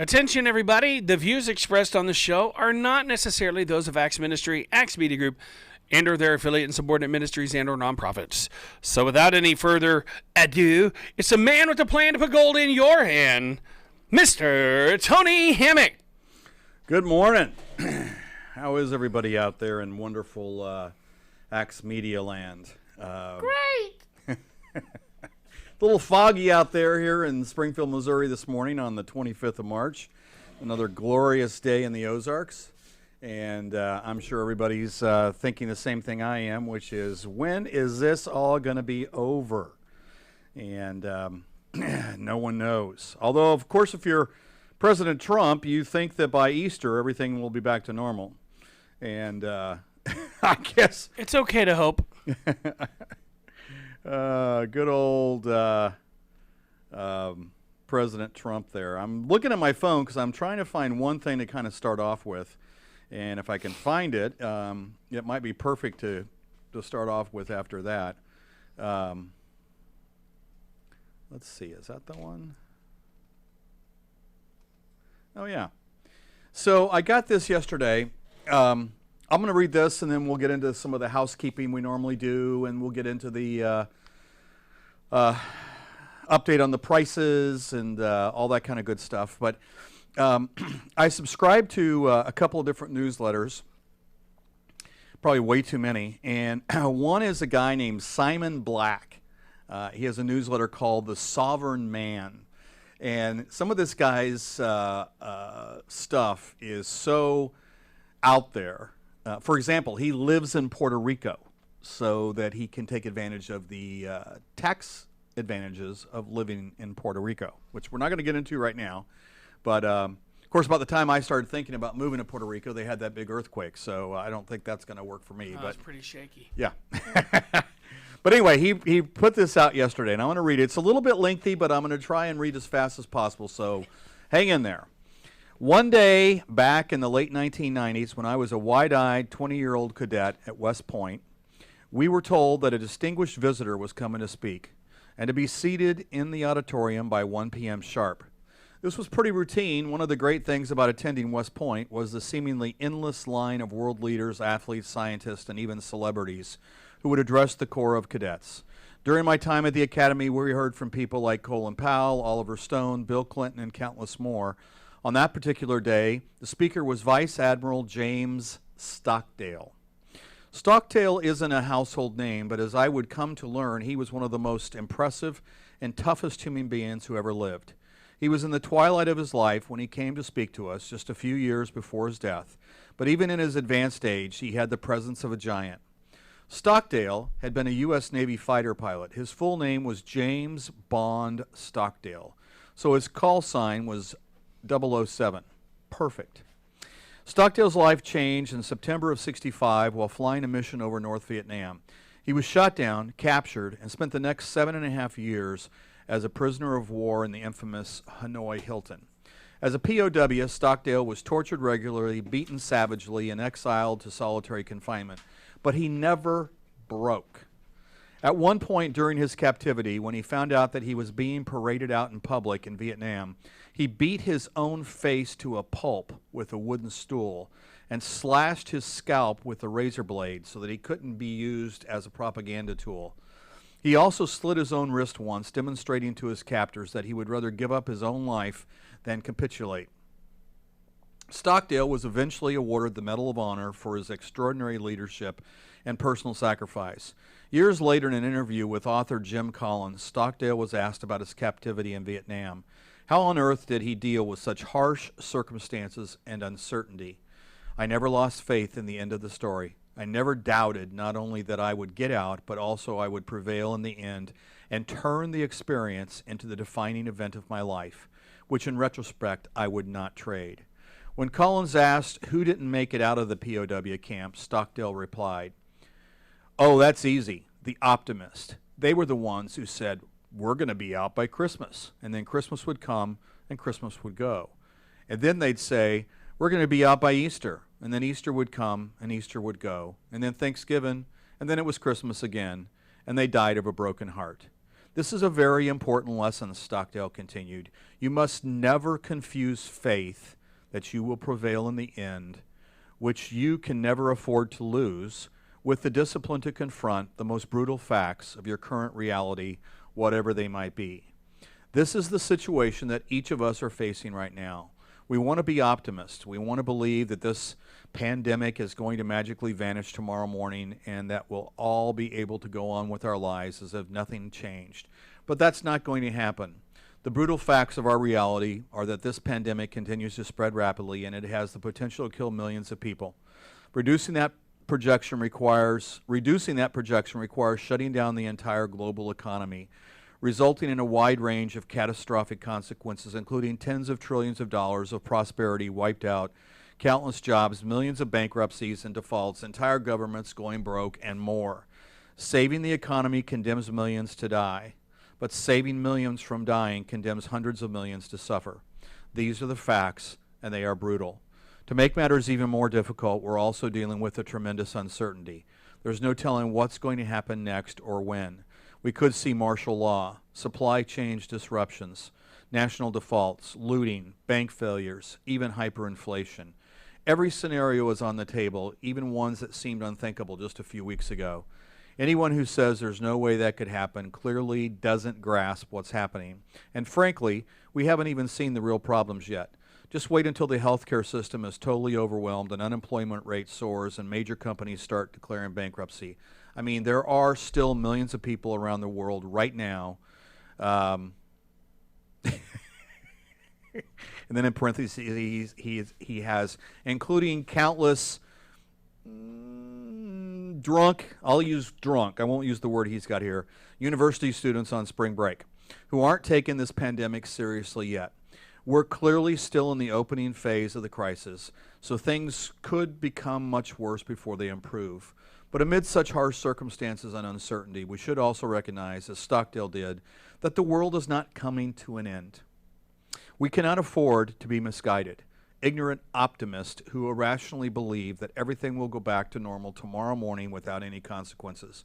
Attention, everybody. The views expressed on the show are not necessarily those of Acts Ministry, Acts Media Group, and or their affiliate and subordinate ministries and or nonprofits. So without any further ado, it's a man with a plan to put gold in your hand, Mr. Tony Hammock. Good morning. How is everybody out there in wonderful Acts Media land? Great. A little foggy out there here in Springfield, Missouri this morning on the 25th of March. Another glorious day in the Ozarks. And I'm sure everybody's thinking the same thing I am, which is, when is this all going to be over? And no one knows. Although, of course, if you're President Trump, you think that by Easter everything will be back to normal. And I guess It's okay to hope. good old President Trump there. I'm looking at my phone because I'm trying to find one thing to kind of start off with. And if I can find it, it might be perfect to start off with after that. Let's see, is that the one? Oh, yeah. So I got this yesterday. I'm going to read this, and then we'll get into some of the housekeeping we normally do, and we'll get into the update on the prices and all that kind of good stuff. But I subscribe to a couple of different newsletters, probably way too many, and one is a guy named Simon Black. He has a newsletter called The Sovereign Man. And some of this guy's stuff is so out there. For example, he lives in Puerto Rico so that he can take advantage of the tax advantages of living in Puerto Rico, which we're not going to get into right now. But, of course, by the time I started thinking about moving to Puerto Rico, they had that big earthquake, so I don't think that's going to work for me. Oh, but it's pretty shaky. yeah. But anyway, he put this out yesterday, and I want to read it. It's a little bit lengthy, but I'm going to try and read as fast as possible, so hang in there. One day back in the late 1990s, when I was a wide-eyed 20-year-old cadet at West Point, we were told that a distinguished visitor was coming to speak and to be seated in the auditorium by 1 p.m. sharp. This was pretty routine. One of the great things about attending West Point was the seemingly endless line of world leaders, athletes, scientists, and even celebrities who would address the Corps of Cadets. During my time at the Academy, we heard from people like Colin Powell, Oliver Stone, Bill Clinton, and countless more. On that particular day, the speaker was Vice Admiral James Stockdale. Stockdale isn't a household name, but as I would come to learn, he was one of the most impressive and toughest human beings who ever lived. He was in the twilight of his life when he came to speak to us just a few years before his death, but even in his advanced age, he had the presence of a giant. Stockdale had been a U.S. Navy fighter pilot. His full name was James Bond Stockdale, so his call sign was 007. Perfect. Stockdale's life changed in September of '65 while flying a mission over North Vietnam. He was shot down, captured, and spent the next 7.5 years as a prisoner of war in the infamous Hanoi Hilton. As a POW, Stockdale was tortured regularly, beaten savagely, and exiled to solitary confinement. But he never broke. At one point during his captivity, when he found out that he was being paraded out in public in Vietnam, he beat his own face to a pulp with a wooden stool and slashed his scalp with a razor blade so that he couldn't be used as a propaganda tool. He also slit his own wrist once, demonstrating to his captors that he would rather give up his own life than capitulate. Stockdale was eventually awarded the Medal of Honor for his extraordinary leadership and personal sacrifice. Years later, in an interview with author Jim Collins, Stockdale was asked about his captivity in Vietnam. How on earth did he deal with such harsh circumstances and uncertainty? I never lost faith in the end of the story. I never doubted not only that I would get out, but also I would prevail in the end and turn the experience into the defining event of my life, which in retrospect I would not trade. When Collins asked who didn't make it out of the POW camp, Stockdale replied, "Oh, that's easy, the optimist. They were the ones who said, we're going to be out by Christmas." And then Christmas would come and Christmas would go. And then they'd say, we're going to be out by Easter. And then Easter would come and Easter would go. And then Thanksgiving, and then it was Christmas again. And they died of a broken heart. This is a very important lesson, Stockdale continued. You must never confuse faith that you will prevail in the end, which you can never afford to lose, with the discipline to confront the most brutal facts of your current reality, whatever they might be. This is the situation that each of us are facing right now. We want to be optimists. We want to believe that this pandemic is going to magically vanish tomorrow morning and that we'll all be able to go on with our lives as if nothing changed. But that's not going to happen. The brutal facts of our reality are that this pandemic continues to spread rapidly and it has the potential to kill millions of people. Reducing that projection requires shutting down the entire global economy, resulting in a wide range of catastrophic consequences, including tens of trillions of dollars of prosperity wiped out, countless jobs, millions of bankruptcies and defaults, entire governments going broke, and more. Saving the economy condemns millions to die, but saving millions from dying condemns hundreds of millions to suffer. These are the facts, and they are brutal. To make matters even more difficult, we're also dealing with a tremendous uncertainty. There's no telling what's going to happen next or when. We could see martial law, supply chain disruptions, national defaults, looting, bank failures, even hyperinflation. Every scenario is on the table, even ones that seemed unthinkable just a few weeks ago. Anyone who says there's no way that could happen clearly doesn't grasp what's happening. And frankly, we haven't even seen the real problems yet. Just wait until the healthcare system is totally overwhelmed and unemployment rate soars and major companies start declaring bankruptcy. I mean, there are still millions of people around the world right now. And then in parentheses, he has, including countless drunk, I'll use drunk, I won't use the word he's got here, university students on spring break who aren't taking this pandemic seriously yet. We're clearly still in the opening phase of the crisis, so things could become much worse before they improve. But amid such harsh circumstances and uncertainty, we should also recognize, as Stockdale did, that the world is not coming to an end. We cannot afford to be misguided, ignorant optimists who irrationally believe that everything will go back to normal tomorrow morning without any consequences.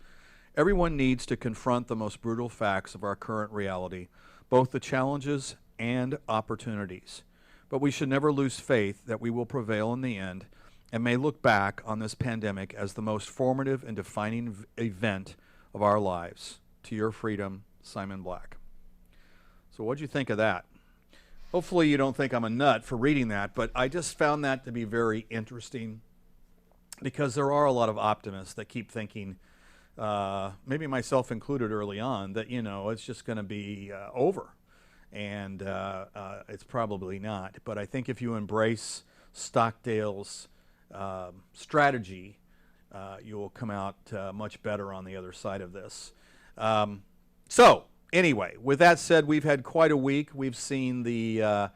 Everyone needs to confront the most brutal facts of our current reality, both the challenges and opportunities. But we should never lose faith that we will prevail in the end and may look back on this pandemic as the most formative and defining event of our lives. To your freedom, Simon Black. So what'd you think of that? Hopefully you don't think I'm a nut for reading that, but I just found that to be very interesting because there are a lot of optimists that keep thinking, maybe myself included early on, that, you know, it's just going to be over. And it's probably not. But I think if you embrace Stockdale's strategy, you will come out much better on the other side of this. So anyway, with that said, we've had quite a week. We've seen the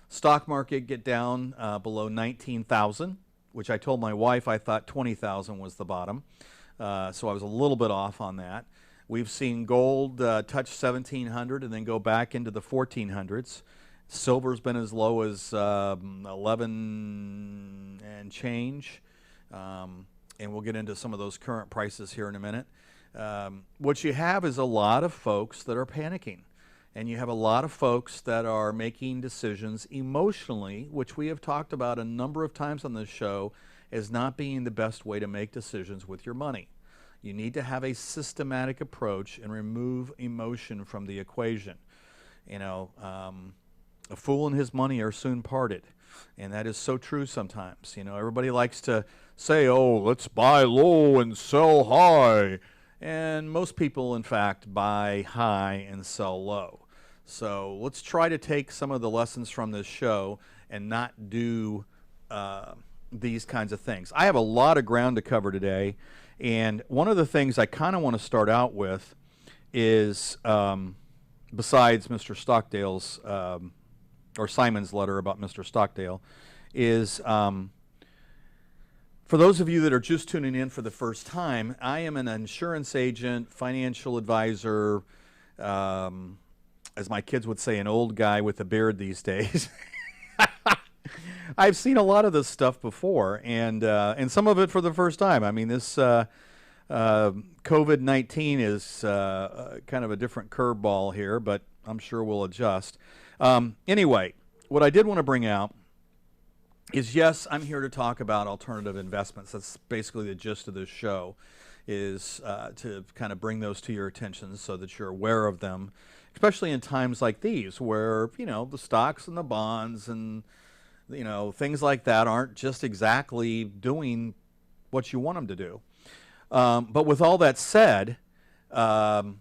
stock market get down below 19,000, which I told my wife I thought 20,000 was the bottom. So I was a little bit off on that. We've seen gold touch 1,700 and then go back into the 1,400s. Silver's been as low as 11 and change. And we'll get into some of those current prices here in a minute. What you have is a lot of folks that are panicking. And you have a lot of folks that are making decisions emotionally, which we have talked about a number of times on this show as not being the best way to make decisions with your money. You need to have a systematic approach and remove emotion from the equation. You know, a fool and his money are soon parted. And that is so true sometimes. You know, everybody likes to say, oh, let's buy low and sell high. And most people, in fact, buy high and sell low. So let's try to take some of the lessons from this show and not do these kinds of things. I have a lot of ground to cover today. And one of the things I kind of want to start out with is, besides Mr. Stockdale's, or Simon's letter about Mr. Stockdale, is for those of you that are just tuning in for the first time, I am an insurance agent, financial advisor, as my kids would say, an old guy with a beard these days. I've seen a lot of this stuff before, and some of it for the first time. I mean, this COVID-19 is kind of a different curveball here, but I'm sure we'll adjust. Anyway, what I did want to bring out is, yes, I'm here to talk about alternative investments. That's basically the gist of this show, is to kind of bring those to your attention so that you're aware of them, especially in times like these where, the stocks and the bonds and, things like that aren't just exactly doing what you want them to do. But with all that said, we're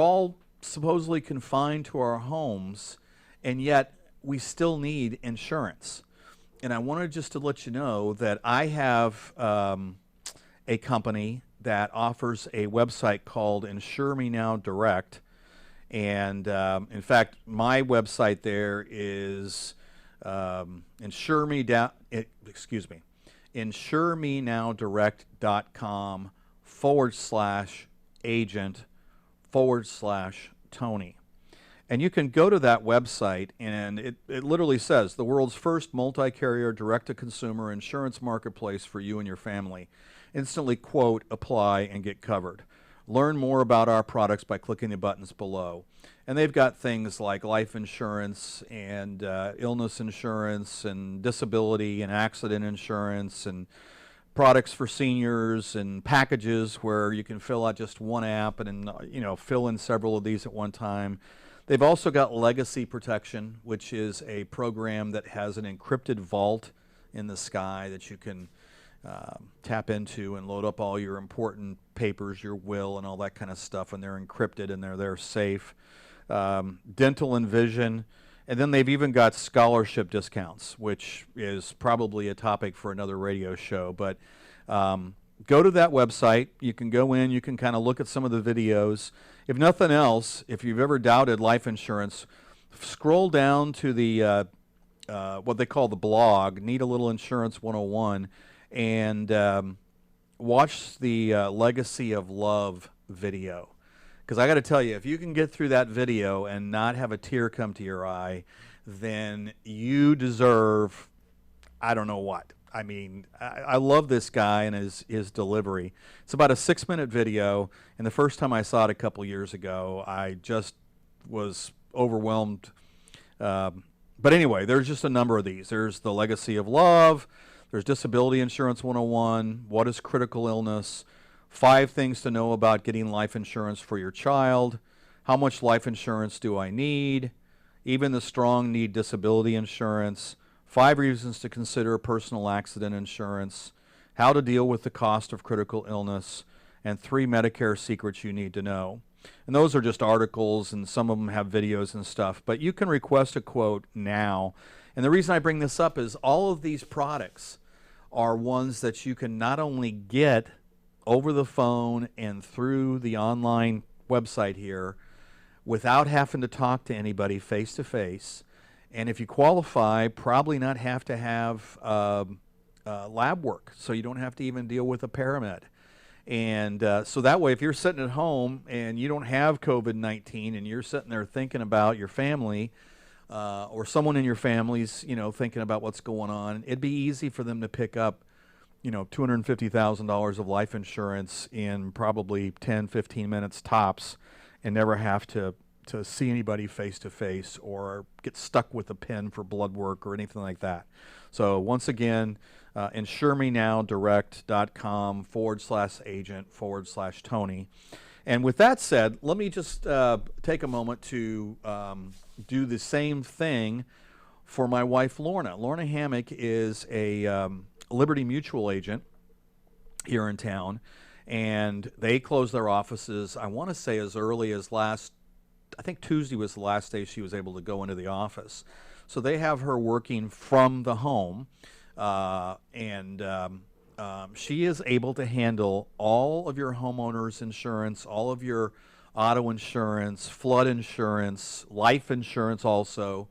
all supposedly confined to our homes, and yet we still need insurance. And I wanted just to let you know that I have a company that offers a website called Insure Me Now Direct. And in fact, my website there is insuremenowdirect.com/agent/Tony. And you can go to that website, and it literally says, the world's first multi-carrier direct-to-consumer insurance marketplace for you and your family. Instantly quote, apply, and get covered. Learn more about our products by clicking the buttons below. And they've got things like life insurance and illness insurance and disability and accident insurance and products for seniors and packages where you can fill out just one app and fill in several of these at one time. They've also got Legacy Protection, which is a program that has an encrypted vault in the sky that you can tap into and load up all your important papers, your will, and all that kind of stuff, and they're encrypted and they're safe. Dental and vision, and then they've even got scholarship discounts, which is probably a topic for another radio show. But go to that website. You can go in, you can kind of look at some of the videos. If nothing else, if you've ever doubted life insurance, scroll down to the what they call the blog, Need a Little Insurance 101, and watch the Legacy of Love video. Because I got to tell you, if you can get through that video and not have a tear come to your eye, then you deserve, I don't know what. I mean, I love this guy and his delivery. It's about a 6-minute video, and the first time I saw it a couple years ago, I just was overwhelmed. But anyway, there's just a number of these. There's the Legacy of Love. There's Disability Insurance 101. What is critical illness? 5 things to know about getting life insurance for your child. How much life insurance do I need? Even the strong need disability insurance. 5 reasons to consider personal accident insurance. How to deal with the cost of critical illness. And 3 Medicare secrets you need to know. And those are just articles, and some of them have videos and stuff. But you can request a quote now. And the reason I bring this up is all of these products are ones that you can not only get over the phone and through the online website here without having to talk to anybody face to face. And if you qualify, probably not have to have lab work, so you don't have to even deal with a paramed. And so that way, if you're sitting at home and you don't have COVID-19 and you're sitting there thinking about your family or someone in your family's, thinking about what's going on, it'd be easy for them to pick up $250,000 of life insurance in probably 10, 15 minutes tops and never have to see anybody face to face or get stuck with a pen for blood work or anything like that. So once again, insuremenowdirect.com/agent/Tony. And with that said, let me just take a moment to do the same thing for my wife, Lorna. Lorna Hammock is a Liberty Mutual agent here in town, and they closed their offices, I want to say as early as I think Tuesday was the last day she was able to go into the office. So they have her working from the home, and she is able to handle all of your homeowner's insurance, all of your auto insurance, flood insurance, life insurance also,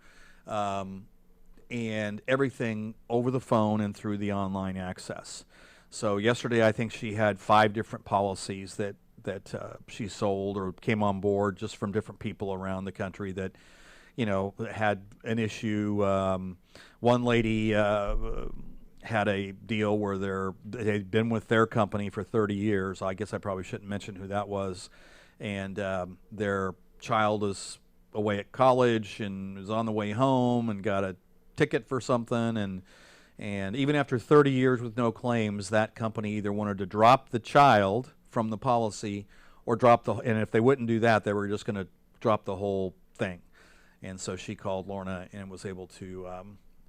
and everything over the phone and through the online access. So yesterday I think she had 5 different policies that she sold or came on board just from different people around the country that had an issue. One lady had a deal where they'd been with their company for 30 years. I guess I probably shouldn't mention who that was. And their child is away at college and is on the way home and got a ticket for something. And even after 30 years with no claims, that company either wanted to drop the child from the policy or and if they wouldn't do that, they were just going to drop the whole thing. And so she called Lorna and was able to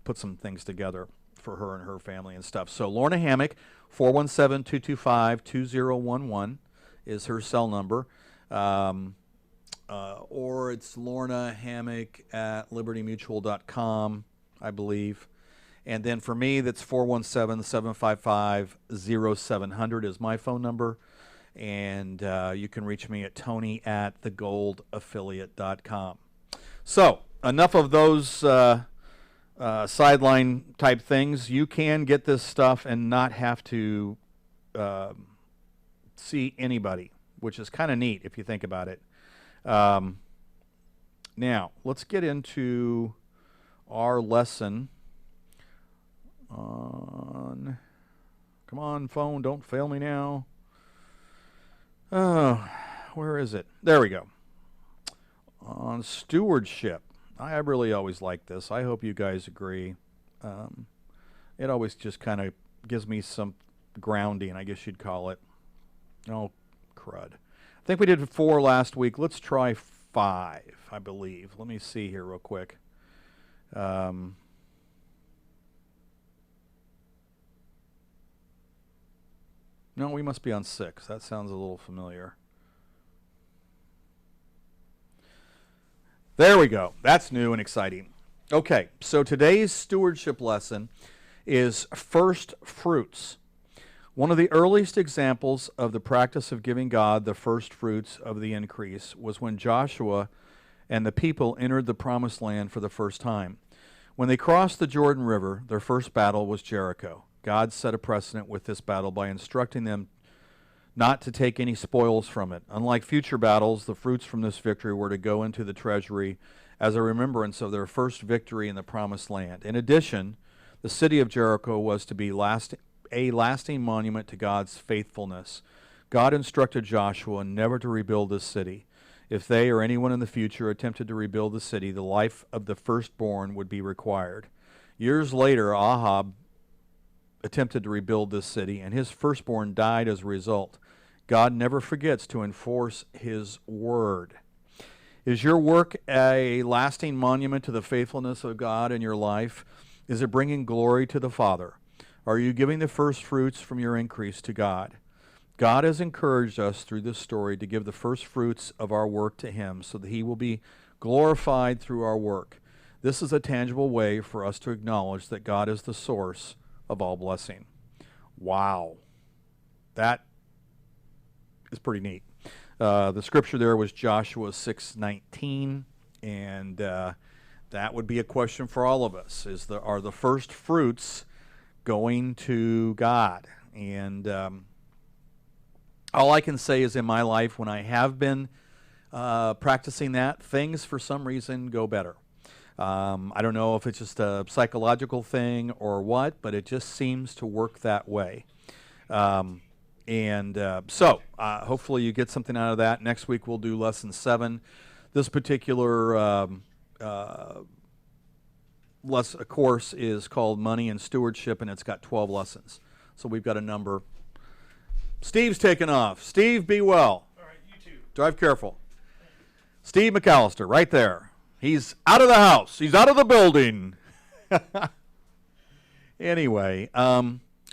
put some things together for her and her family and stuff. So Lorna Hammock, 417-225-2011 is her cell number. Or it's Lorna Hammock at libertymutual.com, I believe. And then for me, that's 417-755-0700 is my phone number. And you can reach me at tony@thegoldaffiliate.com. So enough of those sideline type things. You can get this stuff and not have to see anybody, which is kind of neat if you think about it. Now, let's get into our lesson on, come on, phone, don't fail me now. Oh, where is it? There we go. On stewardship. I really always like this. I hope you guys agree. It always just kind of gives me some grounding, I guess you'd call it. Oh, crud. I think we did 4 last week. Let's try 5, I believe. Let me see here real quick. No, we must be on 6. That sounds a little familiar. There we go. That's new and exciting. Okay, so today's stewardship lesson is first fruits. One of the earliest examples of the practice of giving God the first fruits of the increase was when Joshua and the people entered the promised land for the first time. When they crossed the Jordan River, their first battle was Jericho. God set a precedent with this battle by instructing them not to take any spoils from it. Unlike future battles, the fruits from this victory were to go into the treasury as a remembrance of their first victory in the promised land. In addition, the city of Jericho was to be a lasting monument to God's faithfulness. God instructed Joshua never to rebuild this city. If they or anyone in the future attempted to rebuild the city, the life of the firstborn would be required. Years later, Ahab attempted to rebuild this city, and his firstborn died as a result. God never forgets to enforce his word. Is your work a lasting monument to the faithfulness of God in your life? Is it bringing glory to the Father? Are you giving the first fruits from your increase to God? God has encouraged us through this story to give the first fruits of our work to him so that he will be glorified through our work. This is a tangible way for us to acknowledge that God is the source of all blessing. Wow. That is pretty neat. The scripture there was Joshua 6:19, and that would be a question for all of us. Are the first fruits going to God? And all I can say is in my life, when I have been practicing that, things for some reason go better. I don't know if it's just a psychological thing or what, but it just seems to work that way. So hopefully you get something out of that. Next week we'll do lesson 7. This particular course is called Money and Stewardship, and it's got 12 lessons. So we've got a number. Steve's taking off. Steve, be well. All right, you too. Drive careful. Steve McAllister, right there. He's out of the house. He's out of the building. Anyway,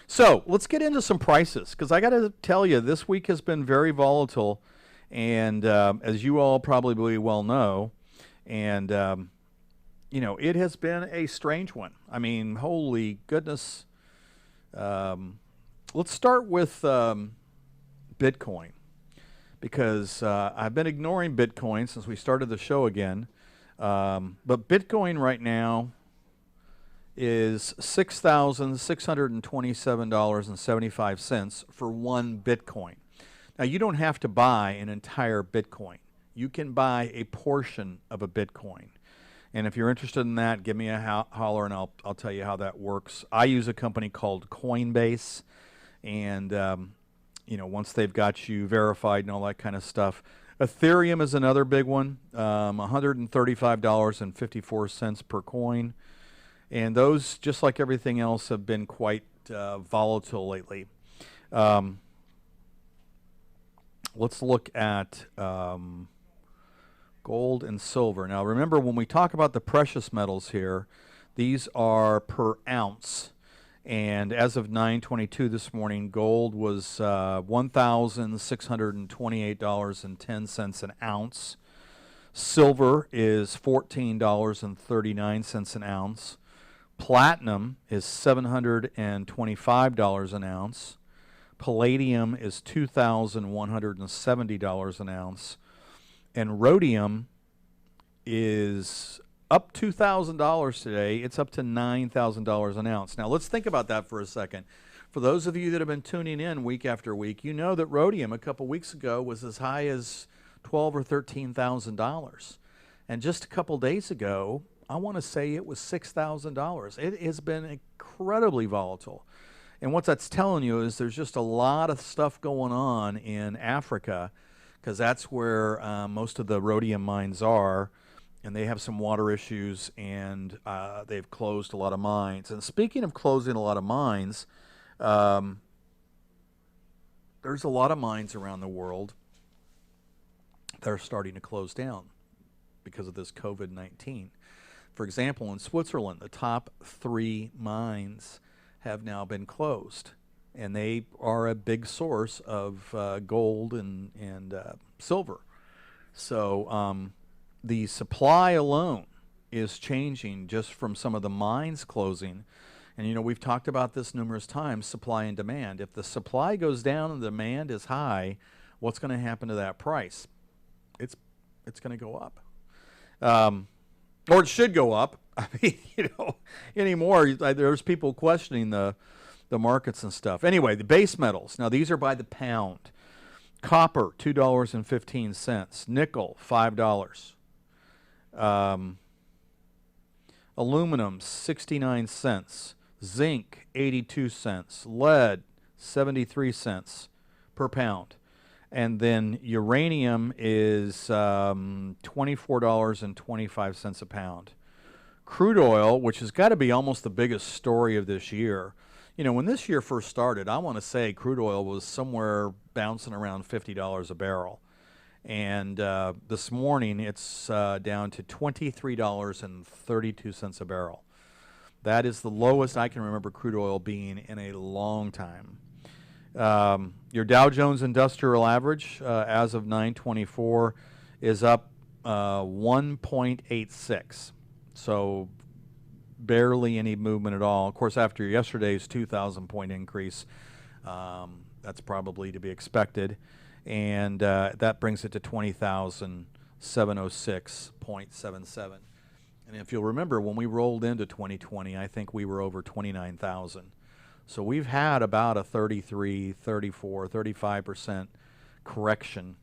so let's get into some prices, because I got to tell you, this week has been very volatile, and as you all probably well know, and it has been a strange one. I mean, holy goodness. Let's start with Bitcoin, because I've been ignoring Bitcoin since we started the show again. But Bitcoin right now is $6,627.75 for one Bitcoin. Now, you don't have to buy an entire Bitcoin. You can buy a portion of a Bitcoin. And if you're interested in that, give me a holler, and I'll tell you how that works. I use a company called Coinbase, and once they've got you verified and all that kind of stuff. Ethereum is another big one, $135.54 per coin. And those, just like everything else, have been quite volatile lately. Let's look at gold and silver. Now, remember, when we talk about the precious metals here, these are per ounce. And as of 9:22 this morning, gold was $1,628.10 an ounce. Silver is $14.39 an ounce. Platinum is $725 an ounce. Palladium is $2,170 an ounce. And rhodium is up $2,000 today. It's up to $9,000 an ounce. Now, let's think about that for a second. For those of you that have been tuning in week after week, you know that rhodium a couple weeks ago was as high as $12,000 or $13,000. And just a couple days ago, I want to say it was $6,000. It has been incredibly volatile. And what that's telling you is there's just a lot of stuff going on in Africa, because that's where most of the rhodium mines are, and they have some water issues, and they've closed a lot of mines. And speaking of closing a lot of mines, there's a lot of mines around the world that are starting to close down because of this COVID-19. For example, in Switzerland, the top 3 mines have now been closed, and they are a big source of gold and silver. So the supply alone is changing just from some of the mines closing. And we've talked about this numerous times, supply and demand. If the supply goes down and the demand is high, what's going to happen to that price? It's going to go up. Or it should go up. I mean, anymore, there's people questioning the markets and stuff. Anyway, the base metals. Now, these are by the pound. Copper, $2.15. Nickel, $5. Aluminum, 69 cents. Zinc, 82 cents. Lead, 73 cents per pound. And then uranium is $24.25 a pound. Crude oil, which has got to be almost the biggest story of this year. When this year first started, I want to say crude oil was somewhere bouncing around $50 a barrel. And this morning, it's down to $23.32 a barrel. That is the lowest I can remember crude oil being in a long time. Your Dow Jones Industrial Average, as of 9/24, is up 1.86. So barely any movement at all. Of course, after yesterday's 2,000-point increase, that's probably to be expected. And that brings it to 20,706.77. And if you'll remember, when we rolled into 2020, I think we were over 29,000. So we've had about a 33, 34, 35% correction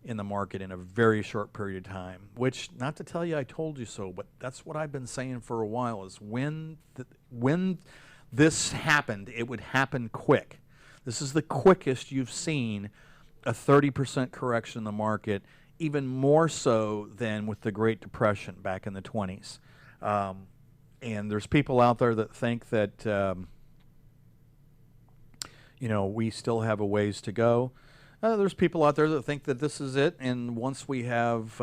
in the market in a very short period of time, which, not to tell you I told you so, but that's what I've been saying for a while, is when this happened, it would happen quick. This is the quickest you've seen a 30% correction in the market, even more so than with the Great Depression back in the 20s. And there's people out there that think that we still have a ways to go. There's people out there that think that this is it, and once we have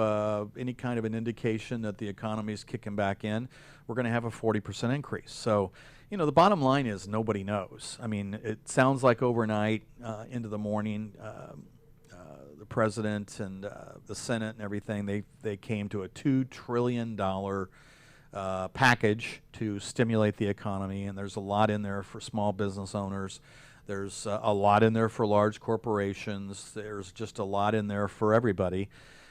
any kind of an indication that the economy is kicking back in, we're going to have a 40% increase. So, the bottom line is nobody knows. I mean, it sounds like overnight into the morning, the president and the Senate and everything, they came to a $2 trillion package to stimulate the economy, and there's a lot in there for small business owners. There's a lot in there for large corporations. There's just a lot in there for everybody.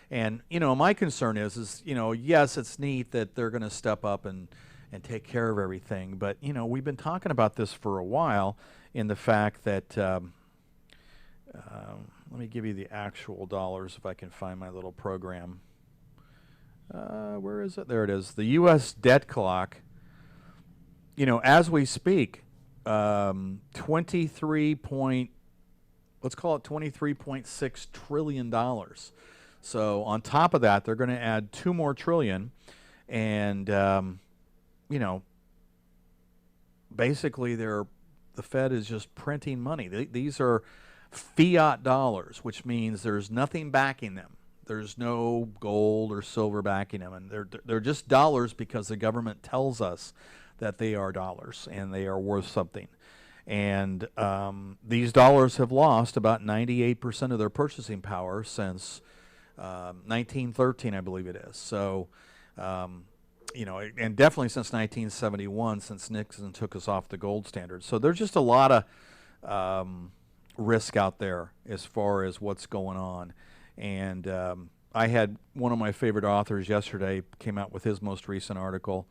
And, my concern is yes, it's neat that they're going to step up and take care of everything. But, we've been talking about this for a while, in the fact that, let me give you the actual dollars if I can find my little program. Where is it? There it is. The U.S. debt clock. As we speak, 23 point, let's call it $23.6 trillion. So on top of that, they're going to add 2 more trillion, and basically the Fed is just printing money. These are fiat dollars, which means there's nothing backing them. There's no gold or silver backing them, and they're just dollars because the government tells us that they are dollars and they are worth something. And these dollars have lost about 98% of their purchasing power since 1913, I believe it is. So, and definitely since 1971, since Nixon took us off the gold standard. So there's just a lot of risk out there as far as what's going on. And I had one of my favorite authors yesterday came out with his most recent article,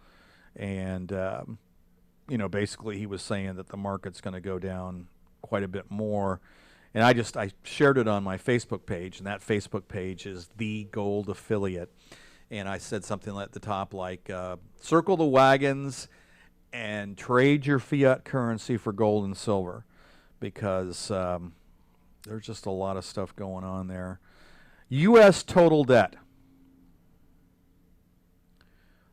and basically he was saying that the market's going to go down quite a bit more. And I shared it on my Facebook page, and that Facebook page is The Gold Affiliate. And I said something at the top like, circle the wagons and trade your fiat currency for gold and silver, because there's just a lot of stuff going on there. U.S. total debt,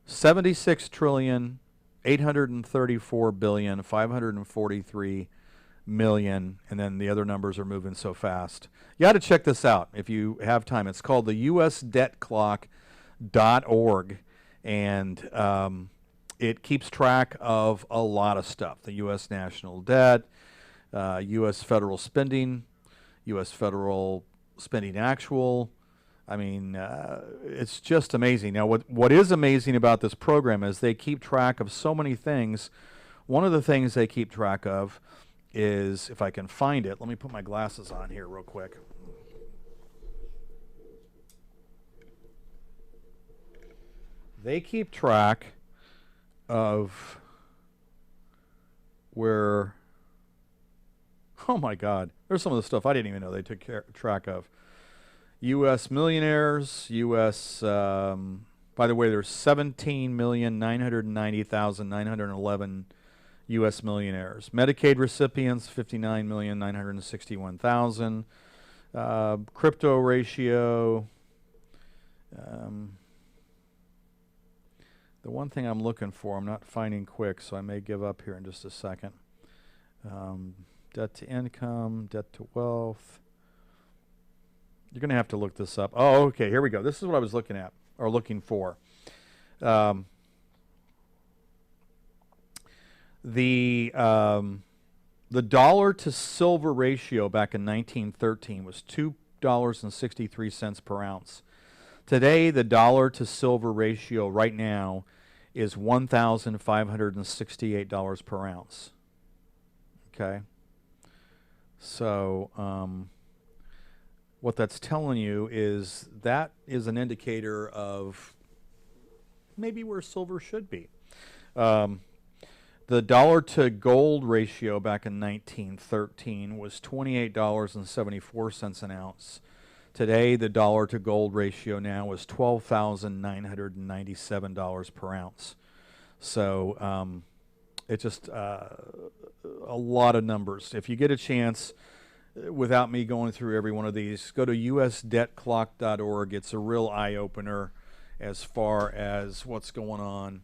76 trillion, 834 billion, 543 million, and then the other numbers are moving so fast. You got to check this out if you have time. It's called the USDebtClock.org, and it keeps track of a lot of stuff. The U.S. national debt, U.S. federal spending, U.S. federal spending actual. I mean, it's just amazing. Now, what is amazing about this program is they keep track of so many things. One of the things they keep track of is, if I can find it, let me put my glasses on here real quick. They keep track of where, oh my God, there's some of the stuff I didn't even know they took track of. U.S. millionaires, U.S., by the way, there's 17,990,911 U.S. millionaires. Medicaid recipients, 59,961,000. Crypto ratio. The one thing I'm looking for, I'm not finding quick, so I may give up here in just a second. Debt to income, debt to wealth. You're going to have to look this up. Oh, okay, here we go. This is what I was looking at, or looking for. The dollar to silver ratio back in 1913 was $2.63 per ounce. Today, the dollar to silver ratio right now is $1,568 per ounce. Okay? So, what that's telling you is that is an indicator of maybe where silver should be. The dollar to gold ratio back in 1913 was $28.74 an ounce. Today, the dollar to gold ratio now is $12,997 per ounce. So it's just a lot of numbers. If you get a chance, without me going through every one of these, go to usdebtclock.org. It's a real eye-opener as far as what's going on.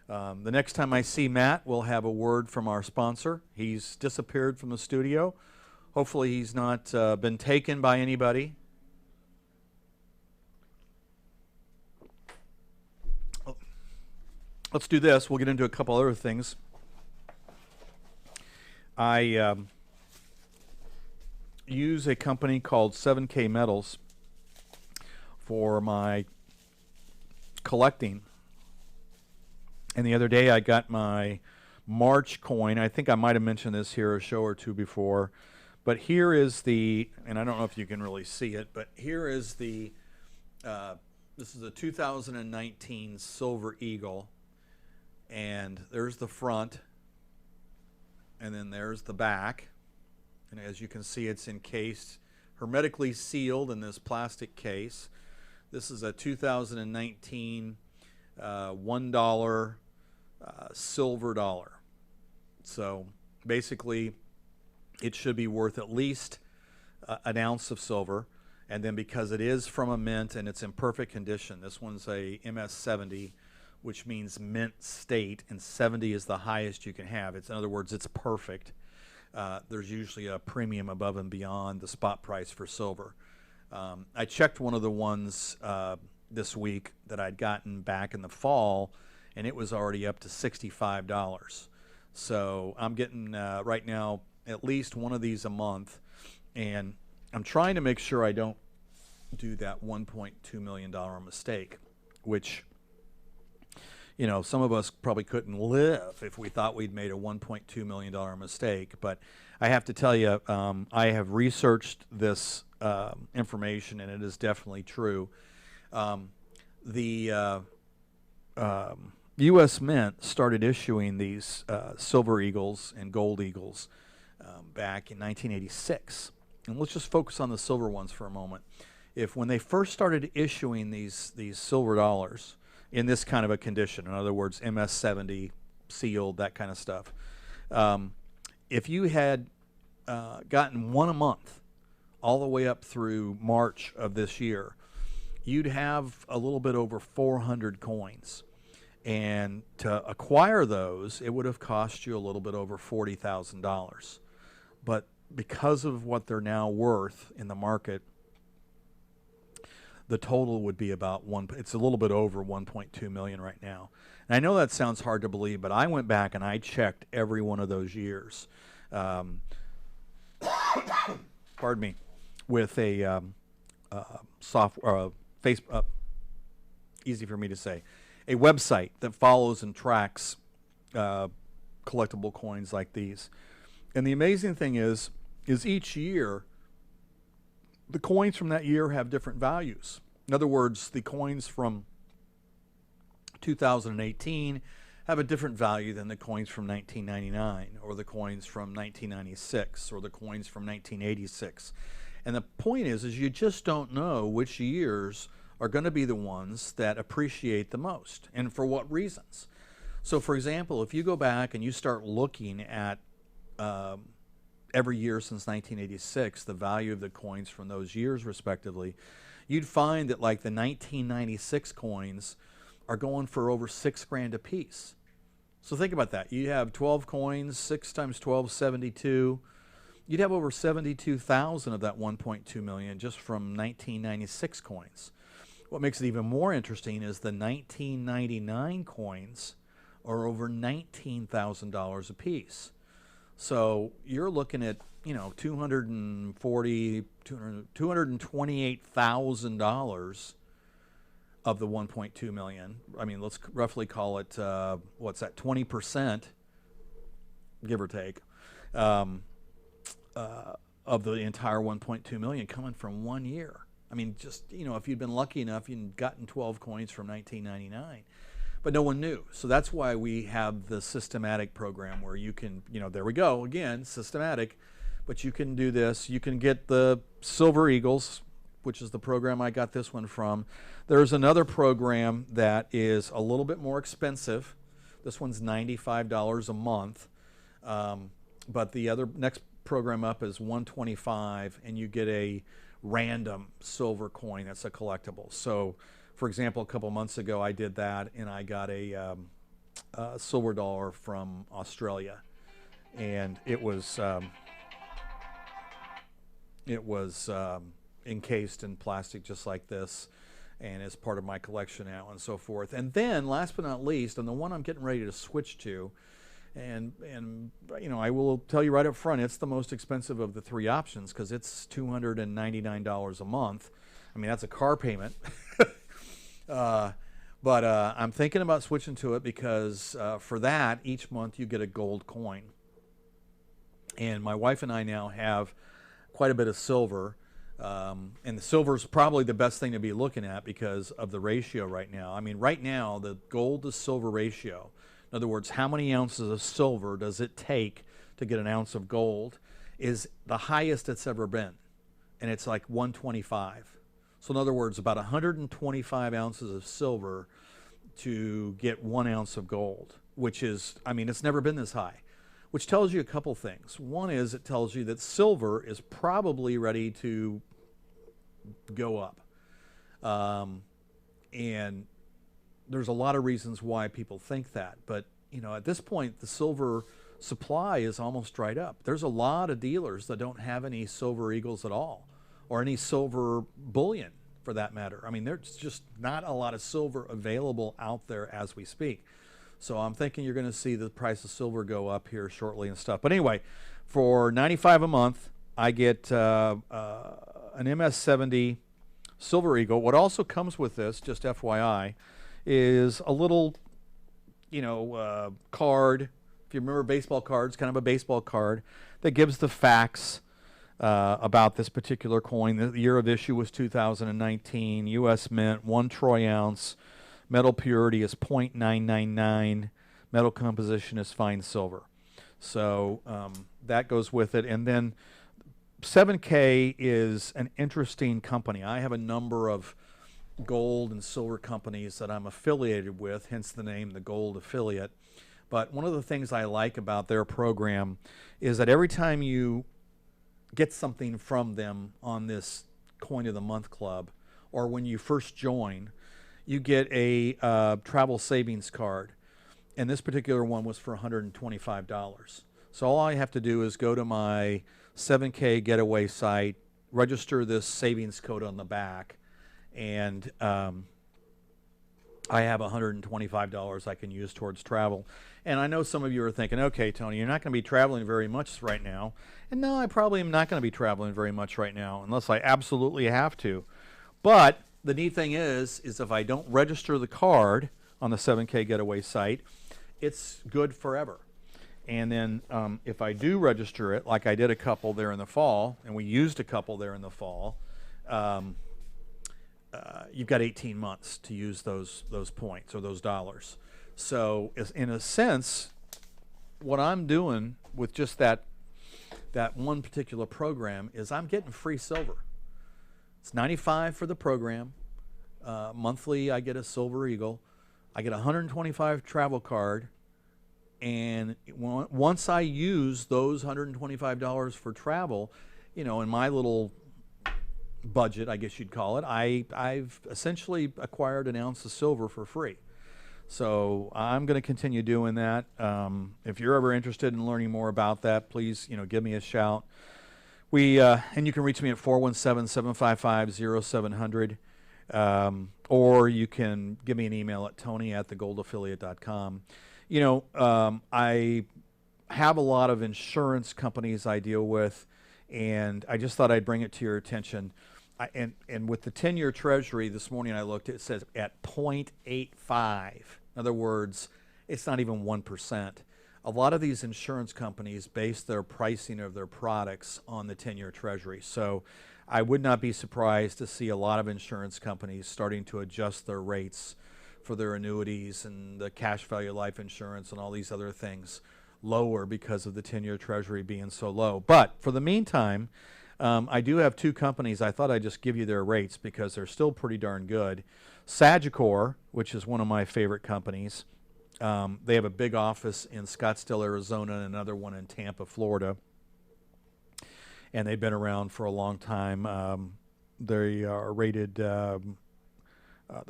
The next time I see Matt, we'll have a word from our sponsor. He's disappeared from the studio. Hopefully he's not been taken by anybody. Let's do this. We'll get into a couple other things. I use a company called 7K Metals for my collecting. And the other day I got my March coin. I think I might have mentioned this here a show or two before. But here is the, and I don't know if you can really see it, but here is the, this is a 2019 Silver Eagle. And there's the front. And then there's the back. And as you can see, it's encased, hermetically sealed in this plastic case. This is a 2019 $1 silver dollar. So basically, it should be worth at least an ounce of silver. And then because it is from a mint and it's in perfect condition, this one's a MS70, which means mint state, and 70 is the highest you can have. In other words, it's perfect. There's usually a premium above and beyond the spot price for silver. I checked one of the ones this week that I'd gotten back in the fall, and it was already up to $65. So I'm getting right now at least one of these a month, and I'm trying to make sure I don't do that $1.2 million mistake, which, you know, some of us probably couldn't live if we thought we'd made a $1.2 million mistake. But I have to tell you, I have researched this information, and it is definitely true. The U.S. Mint started issuing these silver eagles and gold eagles back in 1986. And let's just focus on the silver ones for a moment. When they first started issuing these silver dollars in this kind of a condition, in other words, MS70, sealed, that kind of stuff, if you had gotten one a month all the way up through March of this year, you'd have a little bit over 400 coins. And to acquire those, it would have cost you a little bit over $40,000. But because of what they're now worth in the market, the total would be about it's a little bit over 1.2 million right now. And I know that sounds hard to believe, but I went back and I checked every one of those years. Pardon me, with a software, easy for me to say, a website that follows and tracks collectible coins like these. And the amazing thing is each year, the coins from that year have different values. In other words, the coins from 2018 have a different value than the coins from 1999, or the coins from 1996, or the coins from 1986. And the point is you just don't know which years are going to be the ones that appreciate the most, and for what reasons. So, for example, if you go back and you start looking at every year since 1986, the value of the coins from those years, respectively, you'd find that like the 1996 coins are going for over $6,000 a piece. So think about that. You have 12 coins, 6 times 12, 72. You'd have over 72,000 of that 1.2 million just from 1996 coins. What makes it even more interesting is the 1999 coins are over $19,000 a piece. So you're looking at, you know, $228,000 of the 1.2 million. I mean, let's roughly call it, what's that, 20%, give or take, of the entire 1.2 million coming from 1 year. I mean, just, you know, if you'd been lucky enough, you'd gotten 12 coins from 1999. But no one knew. So that's why we have the systematic program where you can, you know, there we go, again, systematic. But you can do this. You can get the Silver Eagles, which is the program I got this one from. There's another program that is a little bit more expensive. This one's $95 a month. But the other next program up is $125, and you get a random silver coin that's a collectible. So, for example, a couple months ago I did that, and I got a silver dollar from Australia, and it was encased in plastic just like this, and is part of my collection now, and so forth. And then, last but not least, and the one I'm getting ready to switch to, and you know, I will tell you right up front, it's the most expensive of the three options because it's $299 a month. I mean, that's a car payment. But I'm thinking about switching to it because for that, each month you get a gold coin. And my wife and I now have quite a bit of silver. And the silver is probably the best thing to be looking at because of the ratio right now. I mean, right now, the gold to silver ratio, in other words, how many ounces of silver does it take to get an ounce of gold, is the highest it's ever been. And it's like 125. So in other words, about 125 ounces of silver to get 1 ounce of gold, which is, I mean, it's never been this high, which tells you a couple things. One is it tells you that silver is probably ready to go up. And there's a lot of reasons why people think that. But, you know, at this point, the silver supply is almost dried up. There's a lot of dealers that don't have any silver eagles at all, or any silver bullion for that matter. I mean, there's just not a lot of silver available out there as we speak. So I'm thinking you're going to see the price of silver go up here shortly and stuff. But anyway, for $95 a month, I get an MS-70 Silver Eagle. What also comes with this, just FYI, is a little, card. If you remember baseball cards, kind of a baseball card that gives the facts about this particular coin. The year of issue was 2019. U.S. Mint, 1 troy ounce. Metal purity is .999. Metal composition is fine silver. So that goes with it. And then 7K is an interesting company. I have a number of gold and silver companies that I'm affiliated with, hence the name, the Gold Affiliate. But one of the things I like about their program is that every time you get something from them on this Coin of the Month Club, or when you first join, you get a travel savings card. And this particular one was for $125. So all I have to do is go to my 7K Getaway site, register this savings code on the back, and I have $125 I can use towards travel. And I know some of you are thinking, okay, Tony, you're not going to be traveling very much right now. And no, I probably am not going to be traveling very much right now unless I absolutely have to. But the neat thing is if I don't register the card on the 7K Getaway site, it's good forever. And then if I do register it, like I did a couple there in the fall, and we used a couple there in the fall, you've got 18 months to use those points or those dollars. So in a sense, what I'm doing with just that one particular program is I'm getting free silver. It's $95 for the program. Monthly, I get a Silver Eagle. I get a $125 travel card. And once I use those $125 for travel, in my little budget, I guess you'd call it, I've essentially acquired an ounce of silver for free. So I'm going to continue doing that. If you're ever interested in learning more about that, please, give me a shout. And you can reach me at 417-755-0700. Or you can give me an email at tony@thegoldaffiliate.com. I have a lot of insurance companies I deal with, and I just thought I'd bring it to your attention. And with the 10-year Treasury, this morning I looked, it says at 0.85. In other words, it's not even 1%. A lot of these insurance companies base their pricing of their products on the 10-year Treasury. So I would not be surprised to see a lot of insurance companies starting to adjust their rates for their annuities and the cash value life insurance and all these other things lower because of the 10-year Treasury being so low. But for the meantime, I do have 2 companies. I thought I'd just give you their rates because they're still pretty darn good. Sagicor, which is one of my favorite companies, they have a big office in Scottsdale, Arizona, and another one in Tampa, Florida. And they've been around for a long time. They are rated the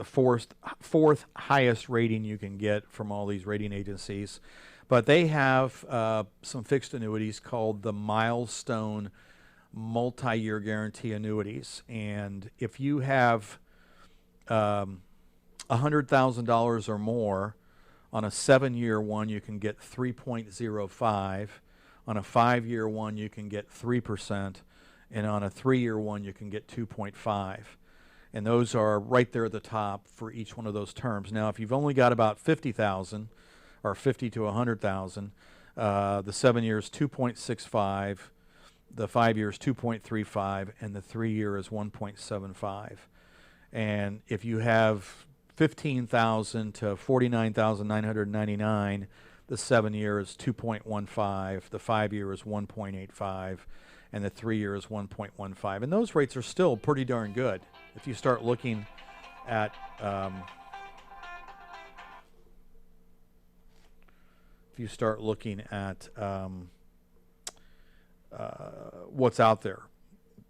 fourth highest rating you can get from all these rating agencies. But they have some fixed annuities called the Milestone Multi-Year Guarantee Annuities. And if you have $100,000 or more, on a 7-year one you can get 3.05. On a 5-year one you can get 3%. And on a 3-year one you can get 2.5. And those are right there at the top for each one of those terms. Now, if you've only got about 50,000 or 50 to 100,000, the 7 years 2.65, the 5 years 2.35, and the 3-year is 1.75. And if you have 15,000 to 49,999, the 7-year is 2.15, the 5-year is 1.85, and the 3-year is 1.15. And those rates are still pretty darn good. if you start looking at what's out there.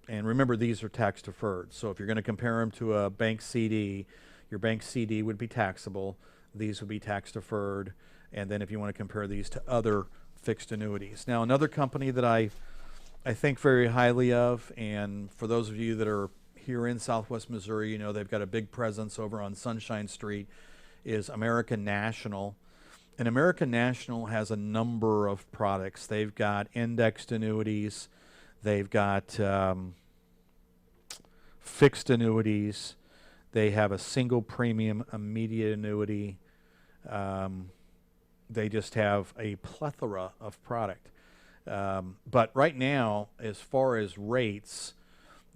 And remember, these are tax deferred. So if you're going to compare them to a bank CD, your bank CD would be taxable. These would be tax deferred. And then if you want to compare these to other fixed annuities. Now, another company that I think very highly of, and for those of you that are here in Southwest Missouri, you know they've got a big presence over on Sunshine Street, is American National. And American National has a number of products. They've got indexed annuities. They've got fixed annuities. They have a single premium immediate annuity. They just have a plethora of product. But right now, as far as rates,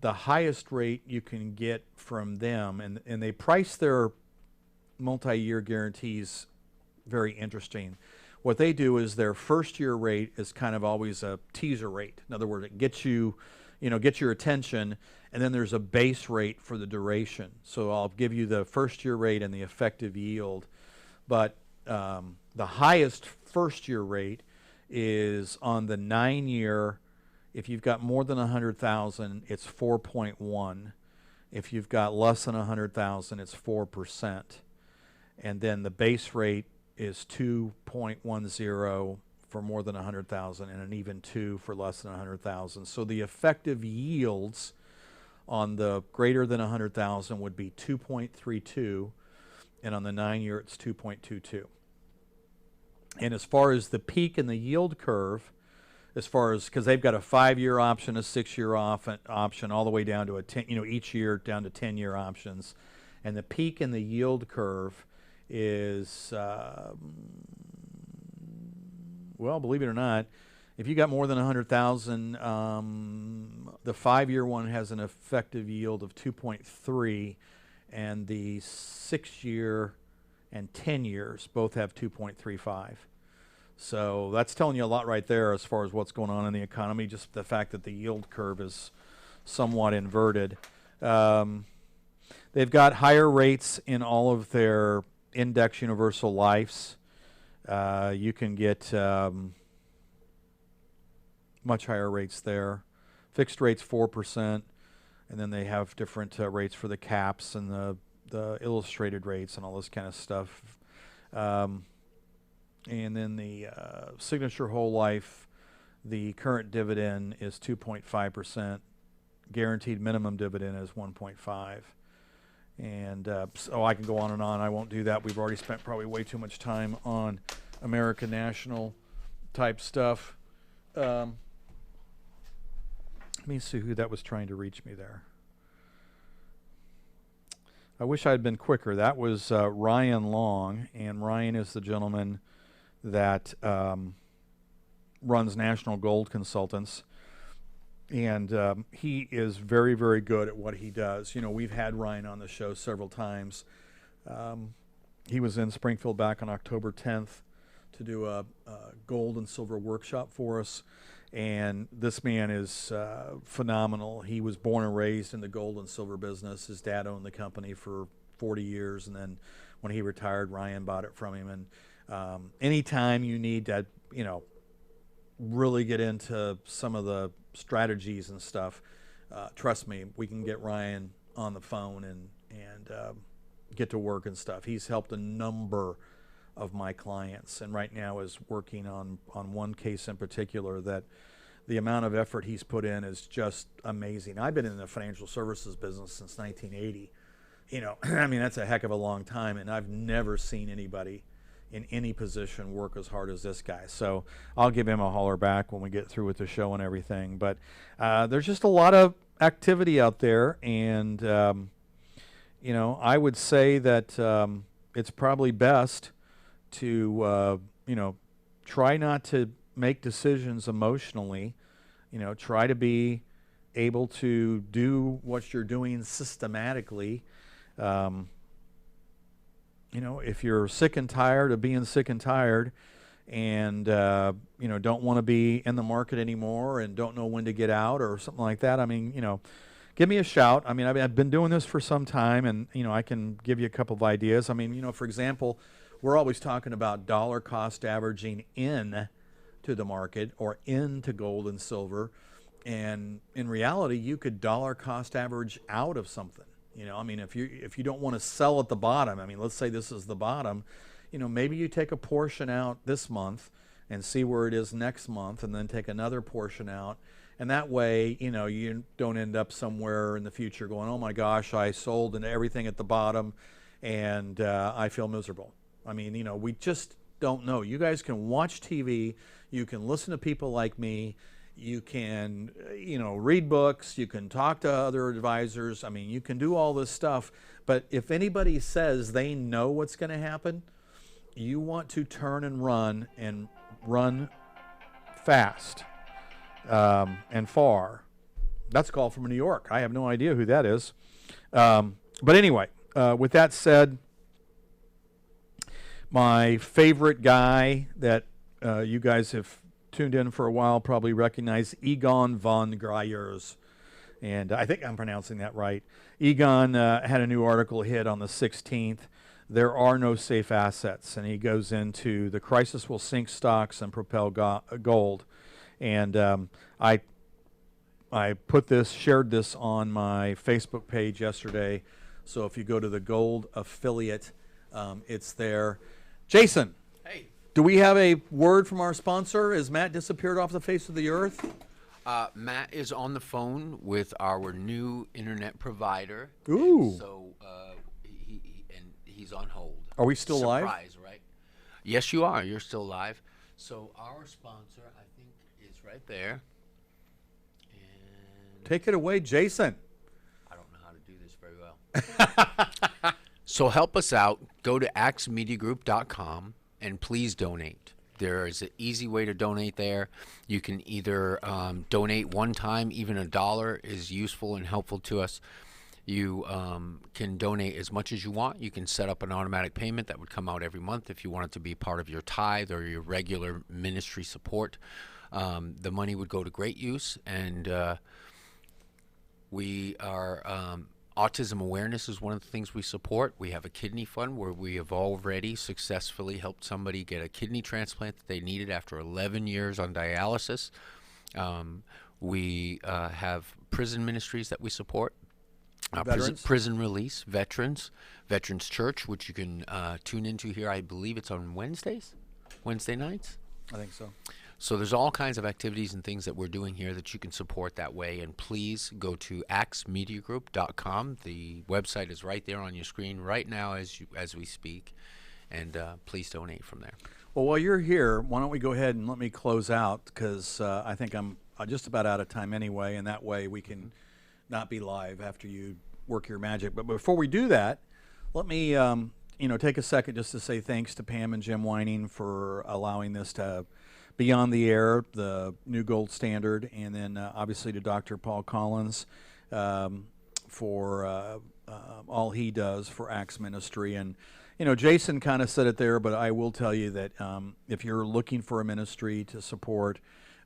the highest rate you can get from them, and they price their multi-year guarantees very interesting. What they do is their first year rate is kind of always a teaser rate. In other words, it gets you, gets your attention, and then there's a base rate for the duration. So I'll give you the first year rate and the effective yield. But the highest first year rate is on the 9-year. If you've got more than 100,000, it's 4.1. If you've got less than 100,000, it's 4%. And then the base rate is 2.10 for more than 100,000 and an even 2 for less than 100,000. So the effective yields on the greater than 100,000 would be 2.32, and on the 9-year it's 2.22. And as far as the peak in the yield curve, because they've got a 5-year option, a 6-year option, all the way down to a 10, each year down to 10-year options, and the peak in the yield curve is, well, believe it or not, if you got more than 100,000, the 5-year one has an effective yield of 2.3, and the 6-year and 10 years both have 2.35. So that's telling you a lot right there as far as what's going on in the economy, just the fact that the yield curve is somewhat inverted. They've got higher rates in all of their index universal lives. You can get much higher rates there. Fixed rates 4%, and then they have different rates for the caps and the illustrated rates and all this kind of stuff. And then the Signature Whole Life, the current dividend is 2.5%. Guaranteed minimum dividend is 1.5. And so I can go on and on. I won't do that. We've already spent probably way too much time on American National type stuff. Let me see who that was trying to reach me there. I wish I had been quicker. That was Ryan Long, and Ryan is the gentleman that runs National Gold Consultants. And he is very, very good at what he does. We've had Ryan on the show several times. He was in Springfield back on October 10th to do a gold and silver workshop for us. And this man is phenomenal. He was born and raised in the gold and silver business. His dad owned the company for 40 years. And then when he retired, Ryan bought it from him. And anytime you need to, really get into some of the strategies and stuff, trust me, we can get Ryan on the phone and get to work and stuff. He's helped a number of my clients, and right now is working on one case in particular that the amount of effort he's put in is just amazing. I've been in the financial services business since 1980. I mean, that's a heck of a long time, and I've never seen anybody in any position work as hard as this guy. So I'll give him a holler back when we get through with the show and everything. But there's just a lot of activity out there, and I would say that it's probably best to try not to make decisions emotionally. Try to be able to do what you're doing systematically. If you're sick and tired of being sick and tired, and don't want to be in the market anymore and don't know when to get out or something like that, I mean, give me a shout. I mean, I've been doing this for some time, and I can give you a couple of ideas. I mean, for example, we're always talking about dollar cost averaging in to the market or into gold and silver, and in reality, you could dollar cost average out of something. I mean, if you don't want to sell at the bottom, I mean, let's say this is the bottom, maybe you take a portion out this month and see where it is next month, and then take another portion out. And that way, you don't end up somewhere in the future going, oh my gosh, I sold into everything at the bottom and I feel miserable. I mean, we just don't know. You guys can watch TV, you can listen to people like me, you can, read books, you can talk to other advisors. I mean, you can do all this stuff. But if anybody says they know what's going to happen, you want to turn and run fast. And far. That's a call from New York. I have no idea who that is. But anyway, with that said, my favorite guy that you guys have tuned in for a while probably recognize, Egon von Greyerz. And I think I'm pronouncing that right. Egon had a new article hit on the 16th. There are no safe assets. And he goes into the crisis will sink stocks and propel gold. And I shared this on my Facebook page yesterday. So if you go to the Gold Affiliate, it's there. Jason, hey, do we have a word from our sponsor? Has Matt disappeared off the face of the earth? Matt is on the phone with our new internet provider. Ooh. And so he's on hold. Are we still live? Surprise, right? Yes, you are. You're still live. So our sponsor, I think, is right there. And Take it away, Jason. I don't know how to do this very well. So help us out. Go to axmediagroup.com and please donate. There is an easy way to donate there. You can either donate one time. Even $1 is useful and helpful to us. You can donate as much as you want. You can set up an automatic payment that would come out every month if you want it to be part of your tithe or your regular ministry support. The money would go to great use, and we are autism awareness is one of the things we support. We have a kidney fund where we have already successfully helped somebody get a kidney transplant that they needed after 11 years on dialysis. We have prison ministries that we support. Prison release, Veterans Church, which you can tune into here. I believe it's on Wednesday nights. I think so. So there's all kinds of activities and things that we're doing here that you can support that way. And please go to axmediagroup.com. The website is right there on your screen right now as we speak. And please donate from there. Well, while you're here, why don't we go ahead and let me close out, because I think I'm just about out of time anyway, and that way we can not be live after you work your magic. But before we do that, let me take a second just to say thanks to Pam and Jim Whining for allowing this to be on the air, the new gold standard, and then obviously to Dr. Paul Collins for all he does for Axe Ministry. And Jason kind of said it there, but I will tell you that if you're looking for a ministry to support,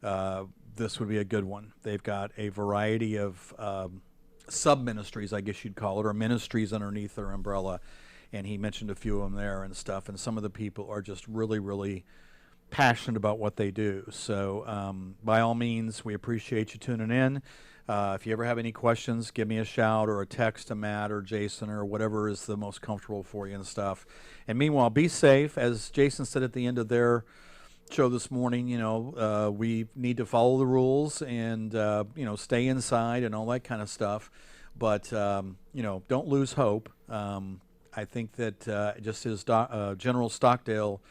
this would be a good one. They've got a variety of sub-ministries, I guess you'd call it, or ministries underneath their umbrella. And he mentioned a few of them there and stuff. And some of the people are just really, really passionate about what they do. So by all means, we appreciate you tuning in. If you ever have any questions, give me a shout or a text to Matt or Jason or whatever is the most comfortable for you and stuff. And meanwhile, be safe. As Jason said at the end of their show this morning, we need to follow the rules and, stay inside and all that kind of stuff. But, don't lose hope. I think that just as General Stockdale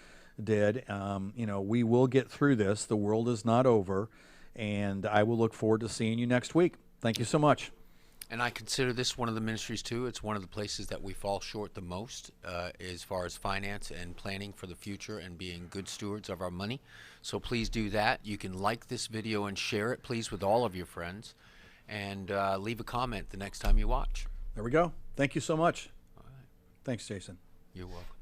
did, we will get through this. The world is not over. And I will look forward to seeing you next week. Thank you so much. And I consider this one of the ministries, too. It's one of the places that we fall short the most as far as finance and planning for the future and being good stewards of our money. So please do that. You can like this video and share it, please, with all of your friends. And leave a comment the next time you watch. There we go. Thank you so much. All right. Thanks, Jason. You're welcome.